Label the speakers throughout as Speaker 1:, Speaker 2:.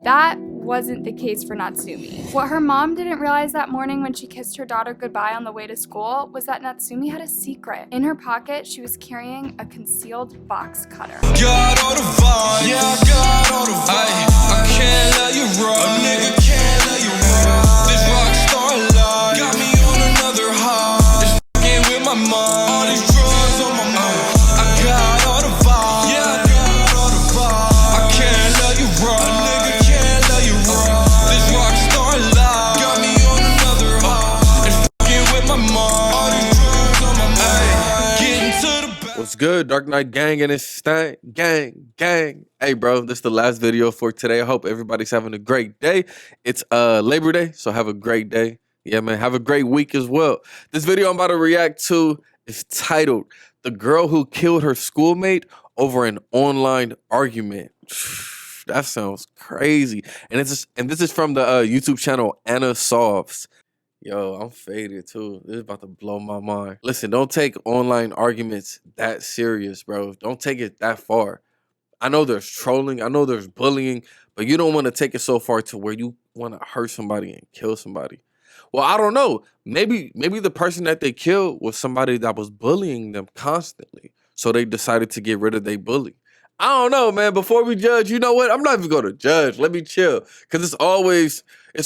Speaker 1: That wasn't the case for Natsumi. What her mom didn't realize that morning when she kissed her daughter goodbye on the way to school was that Natsumi had a secret. In her pocket, she was carrying a concealed box cutter.
Speaker 2: Got all the vibes, yeah, I got all the vibes. I can't let you run, a nigga can't let you run. This rock star life got me on another high. It's fucking with my mind, all these drugs on my mind. I got all the vibes, yeah, I got all the vibes. I can't let you run, a nigga can't let you run. This rock star life got me on another high. It's fucking with my mind, all these drugs on my mind. Getting to the back.
Speaker 3: What's good, Dark Knight Gang and it's Stank Gang. Hey, bro, this is the last video for today. I hope everybody's having a great day. It's Labor Day, so have a great day. Yeah, man, have a great week as well. This video I'm about to react to is titled "The Girl Who Killed Her Schoolmate Over an Online Argument." That sounds crazy. And this is from the YouTube channel Anna Solves. Yo, I'm faded too. This is about to blow my mind. Listen, don't take online arguments that serious, bro. Don't take it that far. I know there's trolling, I know there's bullying, but you don't want to take it so far to where you want to hurt somebody and kill somebody. Well, I don't know. Maybe the person that they killed was somebody that was bullying them constantly. So they decided to get rid of their bully. I don't know, man. Before we judge, you know what? I'm not even going to judge. Let me chill. Because it's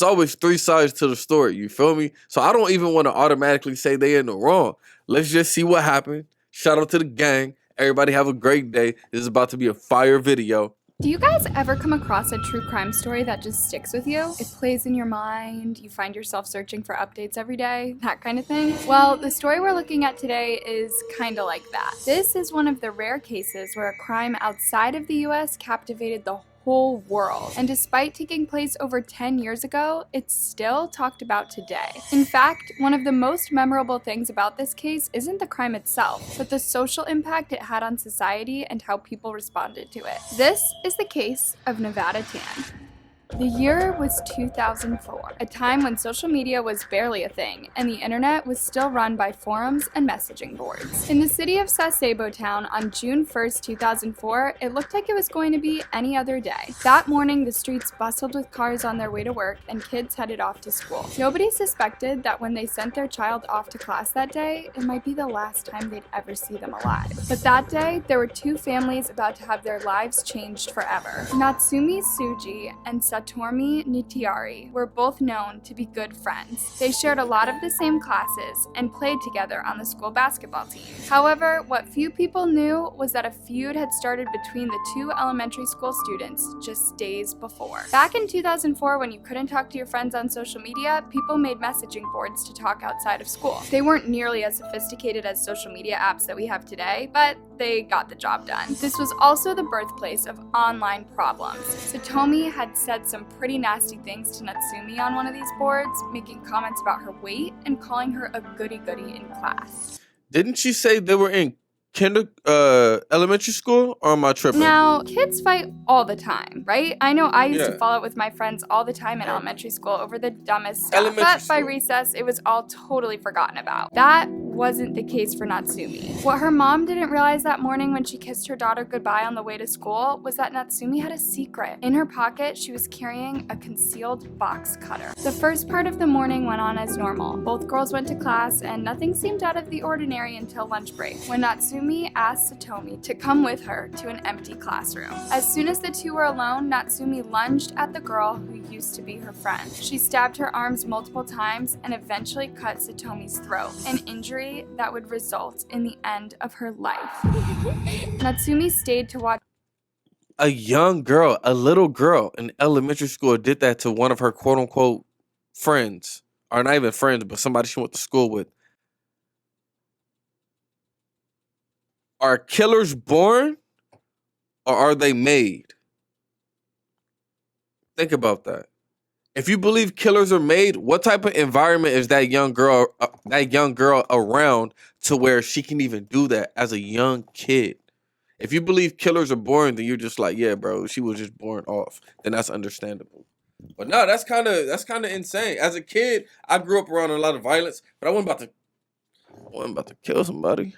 Speaker 3: always three sides to the story. You feel me? So I don't even want to automatically say they in the wrong. Let's just see what happened. Shout out to the gang. Everybody have a great day. This is about to be a fire video.
Speaker 1: Do you guys ever come across a true crime story that just sticks with you? It plays in your mind, you find yourself searching for updates every day, that kind of thing? Well, the story we're looking at today is kind of like that. This is one of the rare cases where a crime outside of the US captivated the whole world. And despite taking place over 10 years ago, it's still talked about today. In fact, one of the most memorable things about this case isn't the crime itself, but the social impact it had on society and how people responded to it. This is the case of Nevada Tan. The year was 2004, a time when social media was barely a thing, and the internet was still run by forums and messaging boards. In the city of Sasebo town on June 1st, 2004, it looked like it was going to be any other day. That morning, the streets bustled with cars on their way to work, and kids headed off to school. Nobody suspected that when they sent their child off to class that day, it might be the last time they'd ever see them alive. But that day, there were two families about to have their lives changed forever. Natsumi Tsuji and Satomi Nitiari were both known to be good friends. They shared a lot of the same classes and played together on the school basketball team. However, what few people knew was that a feud had started between the two elementary school students just days before. Back in 2004, when you couldn't talk to your friends on social media, people made messaging boards to talk outside of school. They weren't nearly as sophisticated as social media apps that we have today, but they got the job done. This was also the birthplace of online problems. Satomi had said some pretty nasty things to Natsumi on one of these boards, making comments about her weight and calling her a goody-goody in class.
Speaker 3: Didn't she say they were in elementary school, or am I tripping?
Speaker 1: Now, kids fight all the time, right? I know I used to follow it with my friends all the time in elementary school over the dumbest stuff, but by recess, it was all totally forgotten about. That wasn't the case for Natsumi. What her mom didn't realize that morning when she kissed her daughter goodbye on the way to school was that Natsumi had a secret. In her pocket, she was carrying a concealed box cutter. The first part of the morning went on as normal. Both girls went to class, and nothing seemed out of the ordinary until lunch break, when Natsumi asked Satomi to come with her to an empty classroom. As soon as the two were alone, Natsumi lunged at the girl who used to be her friend. She stabbed her arms multiple times and eventually cut Satomi's throat, an injury that would result in the end of her life. Natsumi stayed to watch.
Speaker 3: A young girl, a little girl in elementary school did that to one of her quote-unquote friends. Or not even friends, but somebody she went to school with. Are killers born or are they made? Think about that. If you believe killers are made, what type of environment is that young girl around to where she can even do that as a young kid? If you believe killers are born, then you're just like, yeah, bro, she was just born off. Then that's understandable. But no, that's kind of insane. As a kid, I grew up around a lot of violence, but I wasn't about to kill somebody.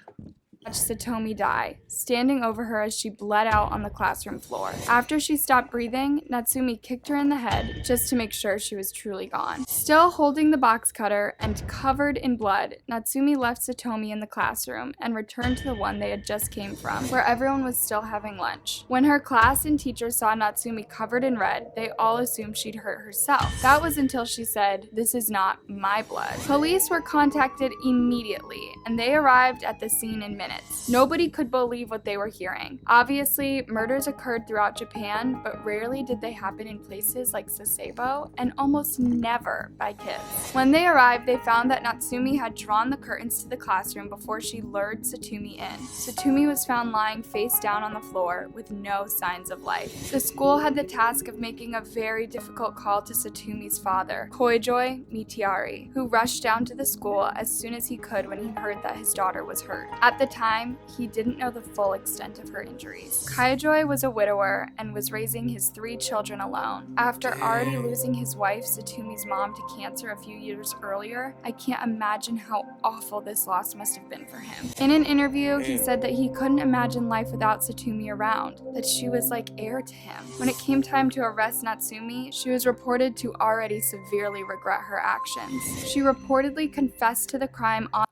Speaker 1: Satomi die, standing over her as she bled out on the classroom floor. After she stopped breathing, Natsumi kicked her in the head just to make sure she was truly gone. Still holding the box cutter and covered in blood, Natsumi left Satomi in the classroom and returned to the one they had just came from, where everyone was still having lunch. When her class and teachers saw Natsumi covered in red, they all assumed she'd hurt herself. That was until she said, "This is not my blood." Police were contacted immediately, and they arrived at the scene in minutes. Nobody could believe what they were hearing. Obviously, murders occurred throughout Japan, but rarely did they happen in places like Sasebo, and almost never by kids. When they arrived, they found that Natsumi had drawn the curtains to the classroom before she lured Satumi in. Satumi was found lying face down on the floor with no signs of life. The school had the task of making a very difficult call to Satumi's father, Koijoy Mitiari, who rushed down to the school as soon as he could when he heard that his daughter was hurt. At the time, he didn't know the full extent of her injuries. Koijoy was a widower and was raising his 3 children alone. After already losing his wife, Satumi's mom, to cancer a few years earlier, I can't imagine how awful this loss must have been for him. In an interview, he said that he couldn't imagine life without Satumi around, that she was like air to him. When it came time to arrest Natsumi, she was reported to already severely regret her actions. She reportedly confessed to the crime on.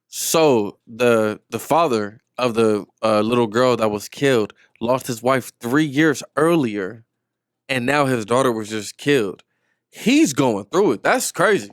Speaker 3: So the father of the little girl that was killed lost his wife 3 years earlier, and now his daughter was just killed. He's going through it. That's crazy.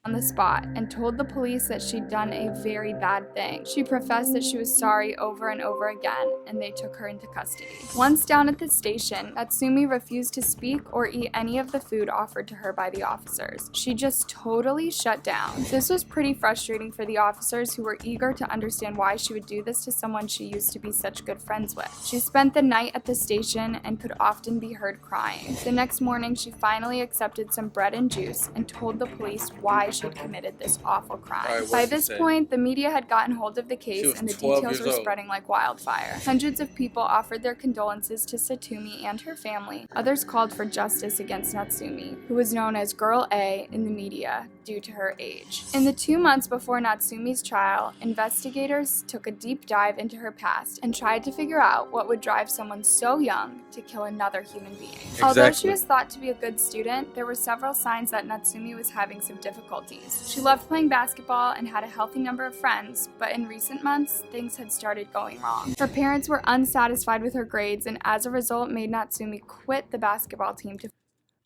Speaker 1: On the spot and told the police that she'd done a very bad thing. She professed that she was sorry over and over again, and they took her into custody. Once down at the station, Natsumi refused to speak or eat any of the food offered to her by the officers. She just totally shut down. This was pretty frustrating for the officers, who were eager to understand why she would do this to someone she used to be such good friends with. She spent the night at the station and could often be heard crying. The next morning, she finally accepted some bread and juice and told the police why she'd committed this awful crime. By this point, the media had gotten hold of the case and the details were spreading like wildfire. Hundreds of people offered their condolences to Satumi and her family. Others called for justice against Natsumi, who was known as Girl A in the media due to her age. In the 2 months before Natsumi's trial, investigators took a deep dive into her past and tried to figure out what would drive someone so young to kill another human being.
Speaker 3: Exactly.
Speaker 1: Although she was thought to be a good student, there were several signs that Natsumi was having some difficulties. She loved playing basketball and had a healthy number of friends, but in recent months, things had started going wrong. Her parents were unsatisfied with her grades and as a result made Natsumi quit the basketball team to.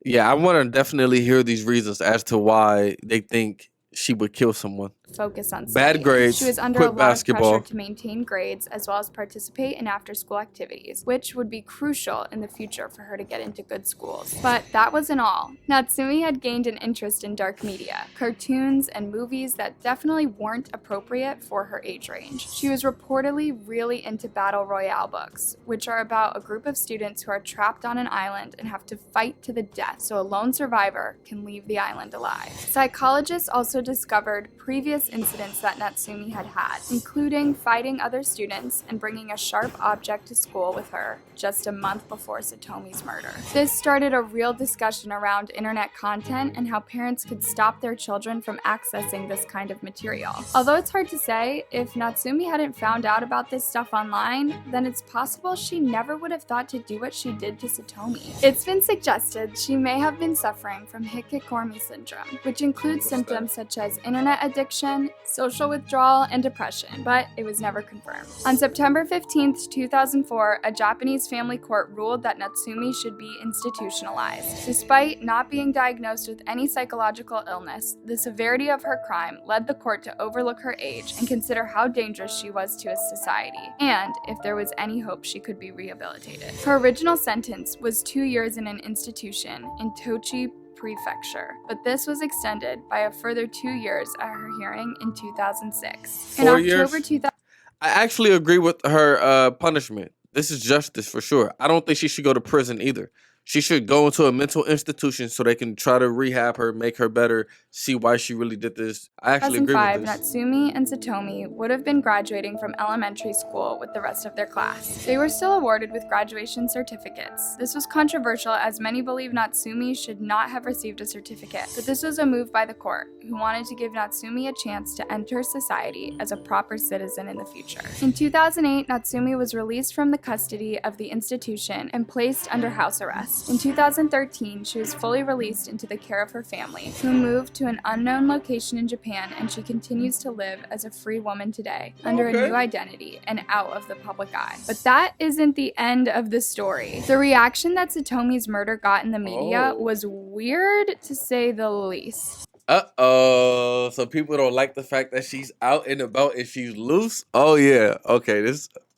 Speaker 3: Yeah, I want to definitely hear these reasons as to why they think she would kill someone.
Speaker 1: Focus on
Speaker 3: bad
Speaker 1: studying.
Speaker 3: grades,
Speaker 1: She was under
Speaker 3: quit
Speaker 1: a lot
Speaker 3: basketball.
Speaker 1: of pressure to maintain grades as well as participate in after-school activities, which would be crucial in the future for her to get into good schools. But that wasn't all. Natsumi had gained an interest in dark media, cartoons, and movies that definitely weren't appropriate for her age range. She was reportedly really into battle royale books, which are about a group of students who are trapped on an island and have to fight to the death so a lone survivor can leave the island alive. Psychologists also discovered previous incidents that Natsumi had had, including fighting other students and bringing a sharp object to school with her just a month before Satomi's murder. This started a real discussion around internet content and how parents could stop their children from accessing this kind of material. Although it's hard to say, if Natsumi hadn't found out about this stuff online, then it's possible she never would have thought to do what she did to Satomi. It's been suggested she may have been suffering from Hikikomori syndrome, which includes symptoms such as internet addiction, social withdrawal, and depression, but it was never confirmed. On September 15th, 2004, a Japanese family court ruled that Natsumi should be institutionalized. Despite not being diagnosed with any psychological illness, the severity of her crime led the court to overlook her age and consider how dangerous she was to society, and if there was any hope she could be rehabilitated. Her original sentence was 2 years in an institution in Tochi Prefecture, but this was extended by a further 2 years at her hearing in 2006. In
Speaker 3: 4
Speaker 1: October
Speaker 3: years?
Speaker 1: 2000.
Speaker 3: I actually agree with her punishment. This is justice for sure. I don't think she should go to prison either. She should go into a mental institution so they can try to rehab her, make her better, see why she really did this. I actually agree with
Speaker 1: 2005,
Speaker 3: this.
Speaker 1: Natsumi and Satomi would have been graduating from elementary school with the rest of their class. They were still awarded with graduation certificates. This was controversial as many believe Natsumi should not have received a certificate, but this was a move by the court, who wanted to give Natsumi a chance to enter society as a proper citizen in the future. In 2008, Natsumi was released from the custody of the institution and placed under house arrest. In 2013, she was fully released into the care of her family, who moved to an unknown location in Japan, and she continues to live as a free woman today, under a new identity and out of the public eye. But that isn't the end of the story. The reaction that Satomi's murder got in the media was weird, to say the least.
Speaker 3: Uh-oh. So people don't like the fact that she's out and about and she's loose? Oh, yeah. Okay,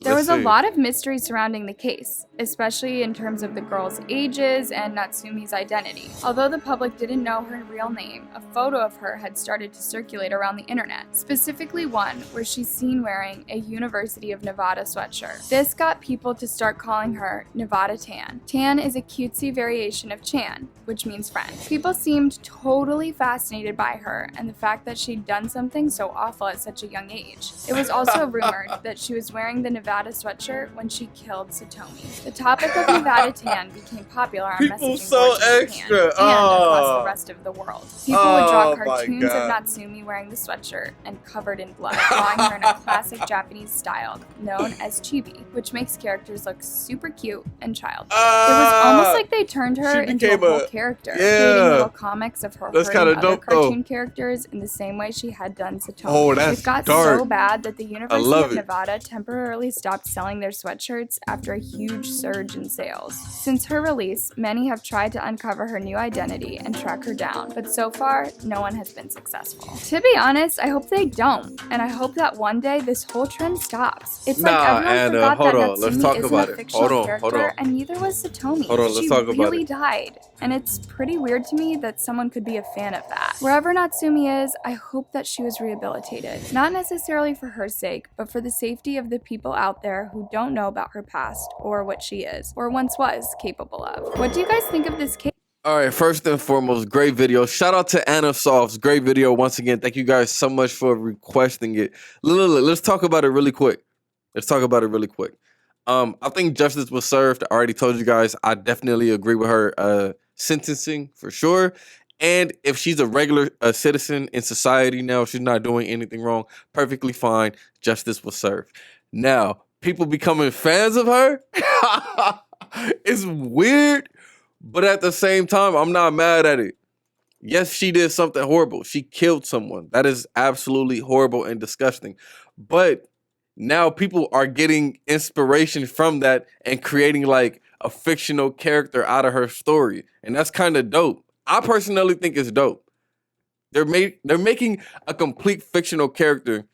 Speaker 1: There was a lot of mystery surrounding the case, especially in terms of the girls' ages and Natsumi's identity. Although the public didn't know her real name, a photo of her had started to circulate around the internet, specifically one where she's seen wearing a University of Nevada sweatshirt. This got people to start calling her Nevada Tan. Tan is a cutesy variation of Chan, which means friend. People seemed totally fascinated by her and the fact that she'd done something so awful at such a young age. It was also rumored that she was wearing the Nevada sweatshirt when she killed Satomi. The topic of Nevada Tan became popular on messaging boards in Japan and across the rest of the world. People would draw cartoons of Natsumi wearing the sweatshirt and covered in blood, drawing her in a classic Japanese style known as chibi, which makes characters look super cute and childish. It was almost like they turned her into a whole character, creating little comics of her hurting other cartoon characters in the same way she had done Satomi. It got so bad that the University of Nevada temporarily stopped selling their sweatshirts after a huge surge in sales. Since her release, many have tried to uncover her new identity and track her down, but so far, no one has been successful. To be honest, I hope they don't, and I hope that one day this whole trend stops. It's like everyone forgot that Natsumi isn't a fictional character, and neither was Satomi. She really died, and it's pretty weird to me that someone could be a fan of that. Wherever Natsumi is, I hope that she was rehabilitated. Not necessarily for her sake, but for the safety of the people out there who don't know about her past or what she is, or once was, capable of. What do you guys think of this case?
Speaker 3: All right, first and foremost, great video. Shout out to Anna Softs. Great video once again. Thank you guys so much for requesting it. Let's talk about it really quick. I think justice was served. I already told you guys, I definitely agree with her sentencing for sure. And if she's a regular citizen in society now, she's not doing anything wrong, perfectly fine. Justice was served. Now, people becoming fans of her, it's weird, but at the same time, I'm not mad at it. Yes, she did something horrible. She killed someone. That is absolutely horrible and disgusting. But now people are getting inspiration from that and creating like a fictional character out of her story. And that's kind of dope. I personally think it's dope. They're making a complete fictional character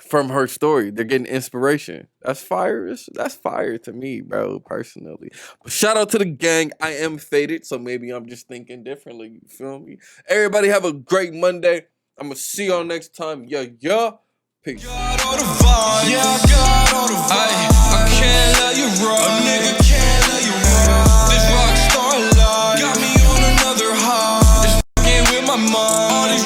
Speaker 3: from her story. They're getting inspiration. That's fire. That's fire to me, bro, personally. But shout out to the gang. I am faded, so maybe I'm just thinking differently. You feel me? Everybody have a great Monday. I'm going to see y'all next time. Yeah. Peace.
Speaker 2: I got all the vibes. I can't let you run. A nigga can't let you run. This rock star life got me on another high. It's fucking with my mind. All these